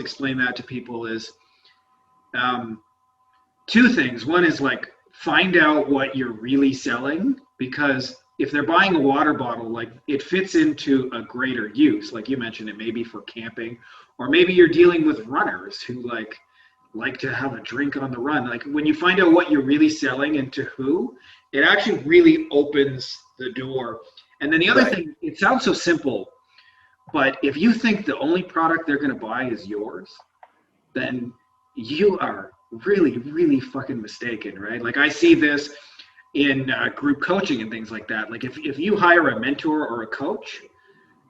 explain that to people is two things. One is like find out what you're really selling, because if they're buying a water bottle, like it fits into a greater use. Like you mentioned, it may be for camping, or maybe you're dealing with runners who like to have a drink on the run. Like when you find out what you're really selling and to who, it actually really opens the door. And then the other thing, it sounds so simple, but if you think the only product they're going to buy is yours, then you are really, really fucking mistaken, right? Like I see this in group coaching and things like that. Like if you hire a mentor or a coach,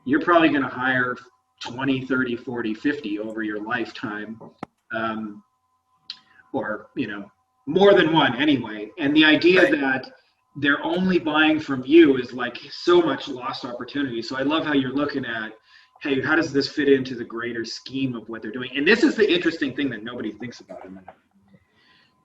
you're probably going to hire 20, 30, 40, 50 over your lifetime, or, you know, more than one anyway. And the idea that they're only buying from you is like so much lost opportunity. So I love how you're looking at, hey, how does this fit into the greater scheme of what they're doing? And this is the interesting thing that nobody thinks about in that.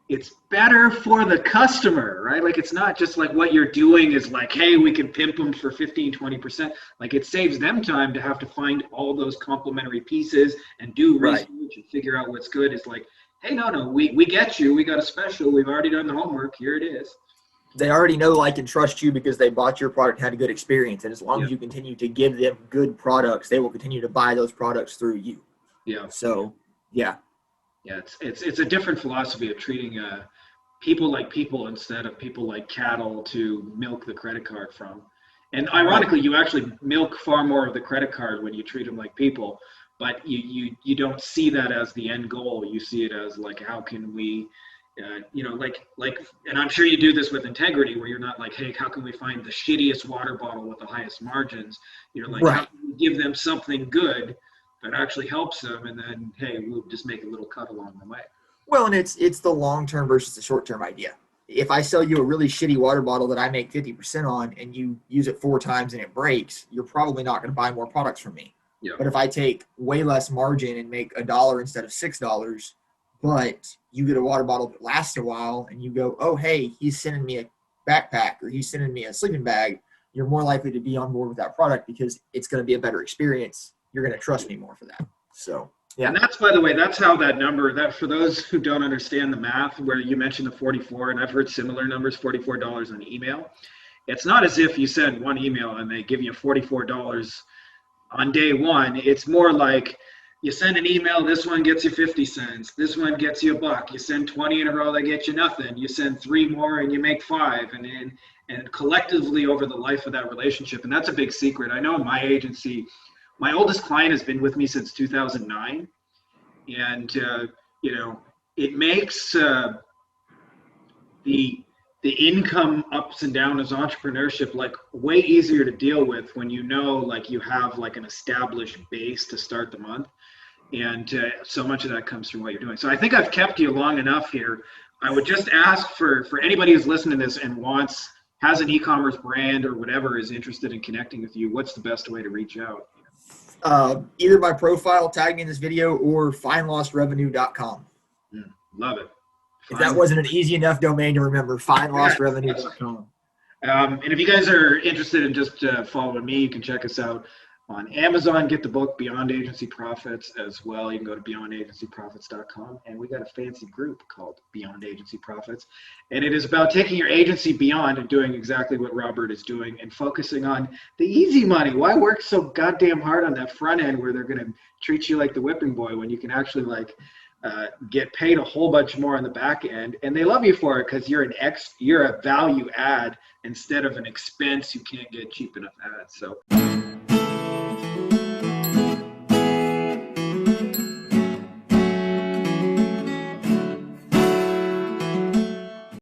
It's better for the customer, right? Like it's not just like what you're doing is like, hey, we can pimp them for 15, 20%. Like it saves them time to have to find all those complementary pieces and do research and figure out what's good. It's like, hey, no, we get you. We got a special. We've already done the homework. Here it is. They already know, like, and trust you because they bought your product and had a good experience. And as long as you continue to give them good products, they will continue to buy those products through you. Yeah. So, yeah. Yeah, it's a different philosophy of treating people like people instead of people like cattle to milk the credit card from. And ironically, you actually milk far more of the credit card when you treat them like people, but you don't see that as the end goal. You see it as like, how can we, you know, like, and I'm sure you do this with integrity, where you're not like, hey, how can we find the shittiest water bottle with the highest margins? You're like, how can we give them something good that actually helps them, and then, hey, we'll just make a little cut along the way. Well, and it's the long-term versus the short-term idea. If I sell you a really shitty water bottle that I make 50% on and you use it 4 times and it breaks, you're probably not going to buy more products from me. Yeah. But if I take way less margin and make $1 instead of $6, but you get a water bottle that lasts a while and you go, oh, hey, he's sending me a backpack or he's sending me a sleeping bag, you're more likely to be on board with that product because it's going to be a better experience. You're going to trust me more for that. So, yeah. And that's, by the way, that's how that number, that for those who don't understand the math, where you mentioned the 44, and I've heard similar numbers, $44 on email. It's not as if you send one email and they give you $44 on day one. It's more like you send an email, this one gets you 50 cents. This one gets you $1. You send 20 in a row, they get you nothing. You send 3 more and you make 5. And collectively over the life of that relationship. And that's a big secret. I know in my agency, my oldest client has been with me since 2009, and you know, it makes the income ups and downs of entrepreneurship like way easier to deal with when you know, like, you have like an established base to start the month, and so much of that comes from what you're doing. So I think I've kept you long enough here. I would just ask for anybody who's listening to this and has an e-commerce brand or whatever, is interested in connecting with you, what's the best way to reach out? Either my profile, tag me in this video, or findlostrevenue.com. Love it. If that wasn't an easy enough domain to remember, findlostrevenue.com. And if you guys are interested in just following me, you can check us out on Amazon. Get the book Beyond Agency Profits as well. You can go to beyondagencyprofits.com, and we got a fancy group called Beyond Agency Profits, and it is about taking your agency beyond and doing exactly what Robert is doing and focusing on the easy money. Why work so goddamn hard on that front end where they're going to treat you like the whipping boy when you can actually like get paid a whole bunch more on the back end, and they love you for it because you're a value add instead of an expense you can't get cheap enough at. So